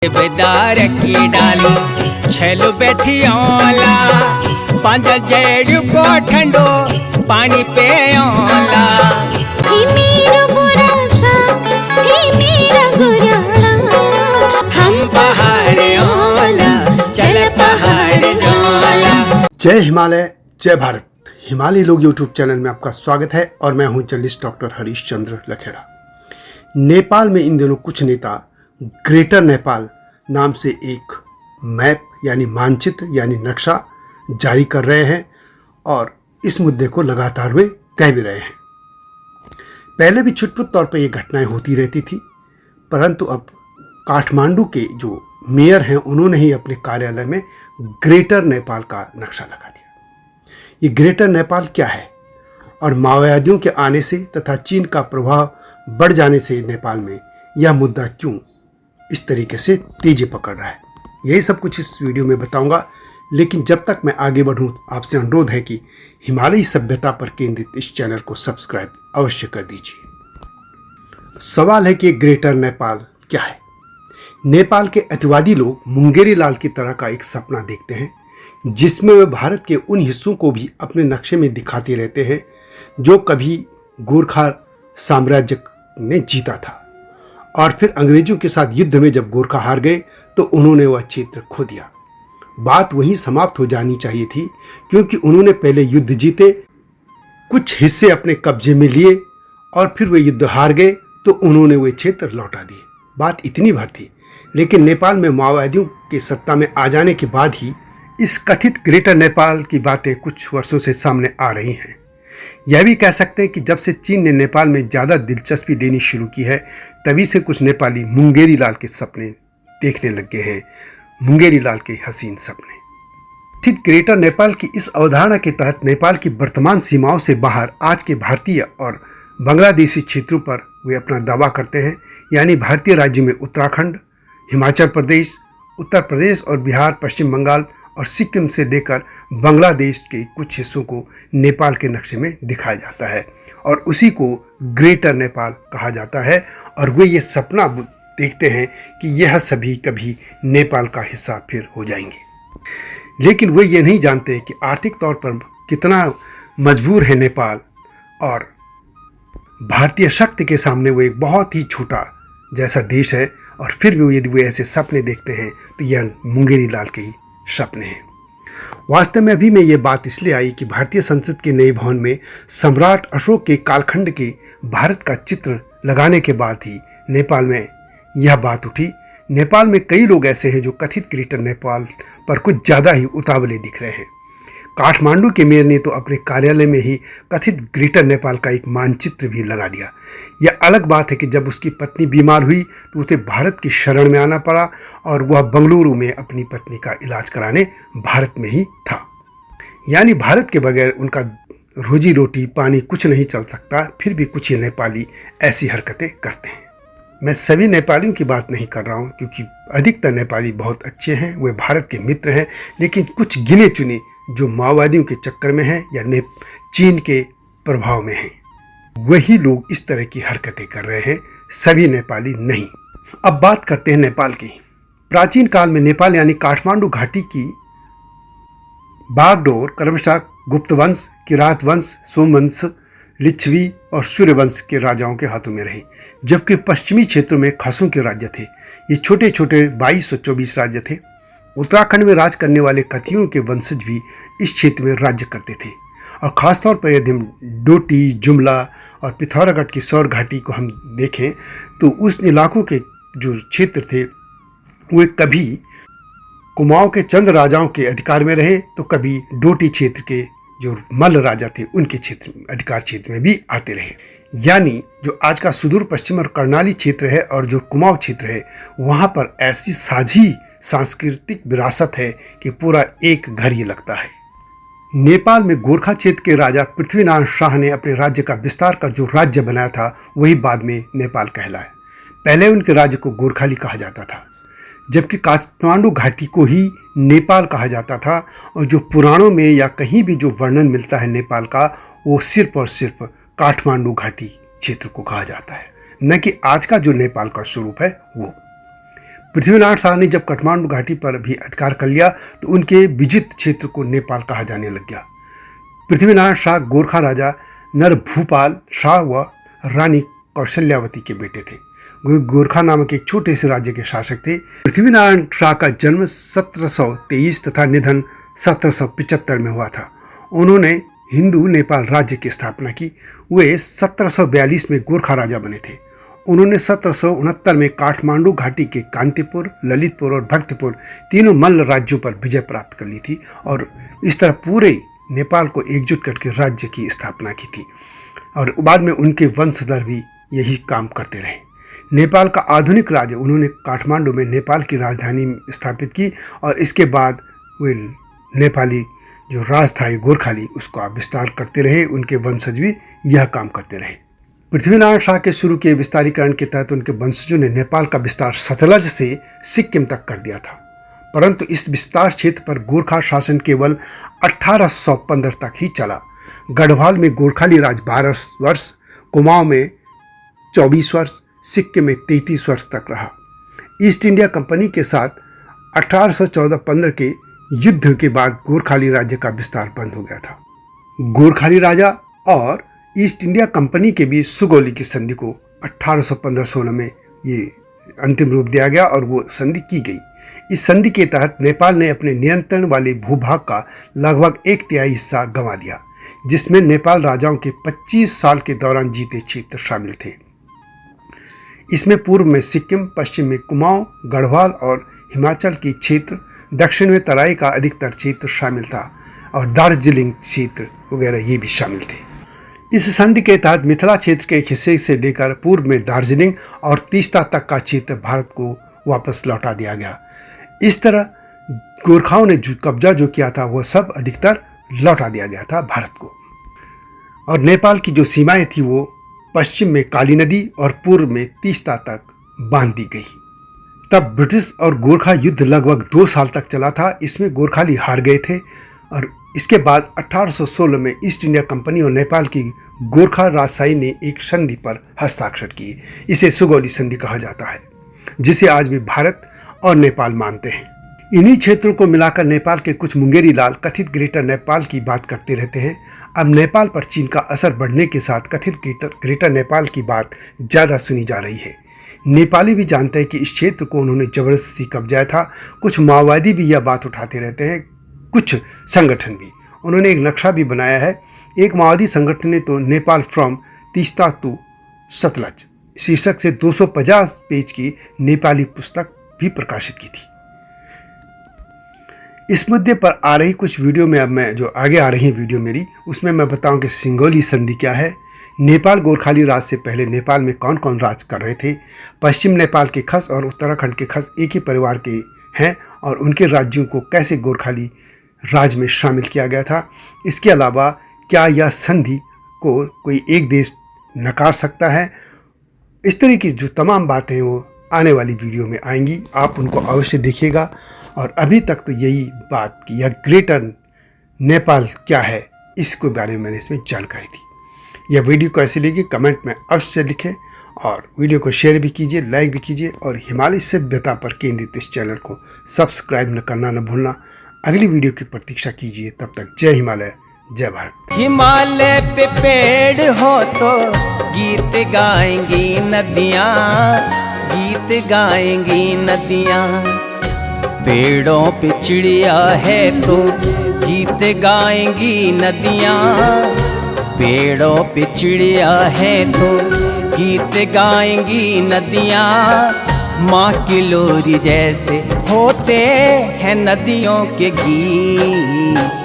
बेदार की डाली छेलो बैठी ओला पांच जेड़ को ठंडो पानी पे ओला ही मेरा बुरा सा ही मेरा गुरा हम पहाड़ ओला चल पहाड़ जोला। जय हिमालय जय भारत। हिमालय लोग यूट्यूब चैनल में आपका स्वागत है और मैं हूं जर्नलिस्ट डॉक्टर हरीश चंद्र लखेड़ा। नेपाल में इन दिनों कुछ नेता ग्रेटर नेपाल नाम से एक मैप यानी मानचित्र यानी नक्शा जारी कर रहे हैं और इस मुद्दे को लगातार वे कह भी रहे हैं। पहले भी छुटपुट तौर पर ये घटनाएं होती रहती थी, परंतु अब काठमांडू के जो मेयर हैं उन्होंने ही अपने कार्यालय में ग्रेटर नेपाल का नक्शा लगा दिया। ये ग्रेटर नेपाल क्या है और माओवादियों के आने से तथा चीन का प्रभाव बढ़ जाने से नेपाल में यह मुद्दा क्यों इस तरीके से तेजी पकड़ रहा है, यही सब कुछ इस वीडियो में बताऊंगा। लेकिन जब तक मैं आगे बढ़ूं, आपसे अनुरोध है कि हिमालयी सभ्यता पर केंद्रित इस चैनल को सब्सक्राइब अवश्य कर दीजिए। सवाल है कि ग्रेटर नेपाल क्या है। नेपाल के अतिवादी लोग मुंगेरी लाल की तरह का एक सपना देखते हैं जिसमें वे भारत के उन हिस्सों को भी अपने नक्शे में दिखाते रहते हैं जो कभी गोरखा साम्राज्य ने जीता था और फिर अंग्रेजों के साथ युद्ध में जब गोरखा हार गए तो उन्होंने वह क्षेत्र खो दिया। बात वहीं समाप्त हो जानी चाहिए थी क्योंकि उन्होंने पहले युद्ध जीते, कुछ हिस्से अपने कब्जे में लिए और फिर वे युद्ध हार गए तो उन्होंने वे क्षेत्र लौटा दिए। बात इतनी भर थी। लेकिन नेपाल में माओवादियों के सत्ता में आ जाने के बाद ही इस कथित ग्रेटर नेपाल की बातें कुछ वर्षों से सामने आ रही हैं। यह भी कह सकते हैं कि जब से चीन ने नेपाल में ज़्यादा दिलचस्पी लेनी शुरू की है तभी से कुछ नेपाली मुंगेरी लाल के सपने देखने लग गए हैं, मुंगेरी लाल के हसीन सपने। स्थित ग्रेटर नेपाल की इस अवधारणा के तहत नेपाल की वर्तमान सीमाओं से बाहर आज के भारतीय और बांग्लादेशी क्षेत्रों पर वे अपना दावा करते हैं। यानी भारतीय राज्यों में उत्तराखंड, हिमाचल प्रदेश, उत्तर प्रदेश और बिहार, पश्चिम बंगाल और सिक्किम से लेकर बांग्लादेश के कुछ हिस्सों को नेपाल के नक्शे में दिखाया जाता है और उसी को ग्रेटर नेपाल कहा जाता है। और वे ये सपना देखते हैं कि यह सभी कभी नेपाल का हिस्सा फिर हो जाएंगे। लेकिन वे ये नहीं जानते कि आर्थिक तौर पर कितना मजबूर है नेपाल और भारतीय शक्ति के सामने वो एक बहुत ही छोटा जैसा देश है। और फिर भी यदि वे ऐसे सपने देखते हैं तो यह मुंगेरी लाल के ही सपने हैं। वास्तव में अभी में ये बात इसलिए आई कि भारतीय संसद के नए भवन में सम्राट अशोक के कालखंड के भारत का चित्र लगाने के बाद ही नेपाल में यह बात उठी। नेपाल में कई लोग ऐसे हैं जो कथित ग्रेटर नेपाल पर कुछ ज़्यादा ही उतावले दिख रहे हैं। काठमांडू के मेयर ने तो अपने कार्यालय में ही कथित ग्रेटर नेपाल का एक मानचित्र भी लगा दिया। यह अलग बात है कि जब उसकी पत्नी बीमार हुई तो उसे भारत की शरण में आना पड़ा और वह बंगलुरु में अपनी पत्नी का इलाज कराने भारत में ही था। यानी भारत के बगैर उनका रोजी रोटी पानी कुछ नहीं चल सकता। फिर भी कुछ ही नेपाली ऐसी हरकतें करते हैं। मैं सभी नेपालियों की बात नहीं कर रहा हूँ क्योंकि अधिकतर नेपाली बहुत अच्छे हैं, वे भारत के मित्र हैं। लेकिन कुछ गिने चुने जो माओवादियों के चक्कर में हैं या चीन के प्रभाव में हैं, वही लोग इस तरह की हरकतें कर रहे हैं, सभी नेपाली नहीं। अब बात करते हैं नेपाल की। प्राचीन काल में नेपाल यानी काठमांडू घाटी की बागडोर क्रमशः गुप्त वंश, किरात वंश, सोमवंश, लिच्छवी और सूर्यवंश के राजाओं के हाथों में रही, जबकि पश्चिमी क्षेत्रों में खासों के राज्य थे। ये छोटे छोटे 2224 राज्य थे। उत्तराखंड में राज करने वाले कथियों के वंशज भी इस क्षेत्र में राज्य करते थे। और ख़ासतौर पर यदि हम डोटी, जुमला और पिथौरागढ़ की सौर घाटी को हम देखें तो उस इलाकों के जो क्षेत्र थे वे कभी कुमाऊं के चंद राजाओं के अधिकार में रहे तो कभी डोटी क्षेत्र के जो मल्ल राजा थे उनके अधिकार क्षेत्र में भी आते रहे। यानी जो आज का सुदूर पश्चिम और कर्णाली क्षेत्र है और जो कुमाऊं क्षेत्र है वहाँ पर ऐसी साझी सांस्कृतिक विरासत है कि पूरा एक घर ही लगता है। नेपाल में गोरखा क्षेत्र के राजा पृथ्वीनारायण शाह ने अपने राज्य का विस्तार कर जो राज्य बनाया था वही बाद में नेपाल कहलाया। पहले उनके राज्य को गोरखाली कहा जाता था, जबकि काठमांडू घाटी को ही नेपाल कहा जाता था। और जो पुराणों में या कहीं भी जो वर्णन मिलता है नेपाल का, वो सिर्फ और सिर्फ काठमांडू घाटी क्षेत्र को कहा जाता है, न कि आज का जो नेपाल का स्वरूप है वो। पृथ्वीनारायण शाह ने जब काठमांडू घाटी पर भी अधिकार कर लिया तो उनके विजित क्षेत्र को नेपाल कहा जाने लग गया। पृथ्वीनारायण शाह गोरखा राजा नरभूपाल शाह व रानी कौशल्यावती के बेटे थे। गोरखा नामक एक छोटे से राज्य के शासक थे। पृथ्वीनारायण शाह का जन्म 1723 तथा निधन 1775 में हुआ था। उन्होंने हिंदू नेपाल राज्य की स्थापना की। वे 1742 में गोरखा राजा बने थे। उन्होंने 1769 में काठमांडू घाटी के कांतिपुर, ललितपुर और भक्तपुर तीनों मल्ल राज्यों पर विजय प्राप्त कर ली थी और इस तरह पूरे नेपाल को एकजुट करके राज्य की स्थापना की थी। और बाद में उनके वंशधर भी यही काम करते रहे। नेपाल का आधुनिक राज्य उन्होंने काठमांडू में नेपाल की राजधानी स्थापित की और इसके बाद वे नेपाली जो राज था गोरखाली उसका विस्तार करते रहे। उनके वंशज भी यह काम करते रहे। पृथ्वीनारायण शाह के शुरू के विस्तारीकरण के तहत उनके वंशजों ने नेपाल का विस्तार सतलज से सिक्किम तक कर दिया था, परंतु इस विस्तार क्षेत्र पर गोरखा शासन केवल 1815 तक ही चला। गढ़वाल में गोरखाली राज 12 वर्ष, कुमाऊं में 24 वर्ष, सिक्किम में 33 वर्ष तक रहा। ईस्ट इंडिया कंपनी के साथ 1814-15 के युद्ध के बाद गोरखाली राज्य का विस्तार बंद हो गया था। गोरखाली राजा और ईस्ट इंडिया कंपनी के बीच सुगौली की संधि को 1815-16 में ये अंतिम रूप दिया गया और वो संधि की गई। इस संधि के तहत नेपाल ने अपने नियंत्रण वाले भूभाग का लगभग 1/3 हिस्सा गंवा दिया, जिसमें नेपाल राजाओं के 25 साल के दौरान जीते क्षेत्र शामिल थे। इसमें पूर्व में सिक्किम, पश्चिम में कुमाऊं, गढ़वाल और हिमाचल की क्षेत्र, दक्षिण में तराई का अधिकतर क्षेत्र शामिल था और दार्जिलिंग क्षेत्र वगैरह ये भी शामिल थे। इस संधि के तहत मिथिला क्षेत्र के एक हिस्से से लेकर पूर्व में दार्जिलिंग और तीस्ता तक का क्षेत्र भारत को वापस लौटा दिया गया। इस तरह गोरखाओं ने जो कब्जा किया था वह सब अधिकतर लौटा दिया गया था भारत को। और नेपाल की जो सीमाएं थी वो पश्चिम में काली नदी और पूर्व में तीस्ता तक बांध दी गई। तब ब्रिटिश और गोरखा युद्ध लगभग 2 साल तक चला था। इसमें गोरखाली हार गए थे और इसके बाद 1816 में ईस्ट इंडिया कंपनी और नेपाल की गोरखा राजशाही ने एक संधि पर हस्ताक्षर किए। इसे सुगौली संधि कहा जाता है, जिसे आज भी भारत और नेपाल मानते हैं। इन्हीं क्षेत्रों को मिलाकर नेपाल के कुछ मुंगेरी लाल कथित ग्रेटर नेपाल की बात करते रहते हैं। अब नेपाल पर चीन का असर बढ़ने के साथ कथित ग्रेटर नेपाल की बात ज़्यादा सुनी जा रही है। नेपाली भी जानते हैं कि इस क्षेत्र को उन्होंने जबरदस्ती कब्जाया था। कुछ माओवादी भी यह बात उठाते रहते हैं, कुछ संगठन भी। उन्होंने एक नक्शा भी बनाया है। एक माओवादी संगठन ने तो नेपाल फ्रॉम तीस्ता टू सतलज शीर्षक से 250 पेज की नेपाली पुस्तक भी प्रकाशित की थी। इस मुद्दे पर आ रही कुछ वीडियो में अब मैं जो आगे आ रही वीडियो मेरी उसमें मैं बताऊं कि सिंगोली संधि क्या है, नेपाल गोरखाली राज से पहले नेपाल में कौन कौन राज कर रहे थे, पश्चिम नेपाल के खस और उत्तराखंड के खस एक ही परिवार के हैं और उनके राज्यों को कैसे गोरखाली राज में शामिल किया गया था। इसके अलावा क्या यह संधि को कोई एक देश नकार सकता है, इस तरह की जो तमाम बातें हैं वो आने वाली वीडियो में आएंगी। आप उनको अवश्य देखिएगा। और अभी तक तो यही बात कि यह ग्रेटर नेपाल क्या है इसके बारे में मैंने इसमें जानकारी दी। यह वीडियो कैसी लगी कमेंट में अवश्य लिखें और वीडियो को शेयर भी कीजिए, लाइक भी कीजिए और हिमालय सभ्यता पर केंद्रित इस चैनल को सब्सक्राइब न करना न भूलना। अगली वीडियो की प्रतीक्षा कीजिए। तब तक जय हिमालय, जय भारत। हिमालय पे पेड़ हो तो गीत गाएंगी नदियाँ, गीत गाएंगी नदियाँ। पेड़ों पे चिड़िया है तो गीत गाएंगी नदियाँ, पेड़ों पे चिड़िया है तो गीत गाएंगी नदियाँ। माँ की लोरी जैसे होते हैं नदियों के गीत।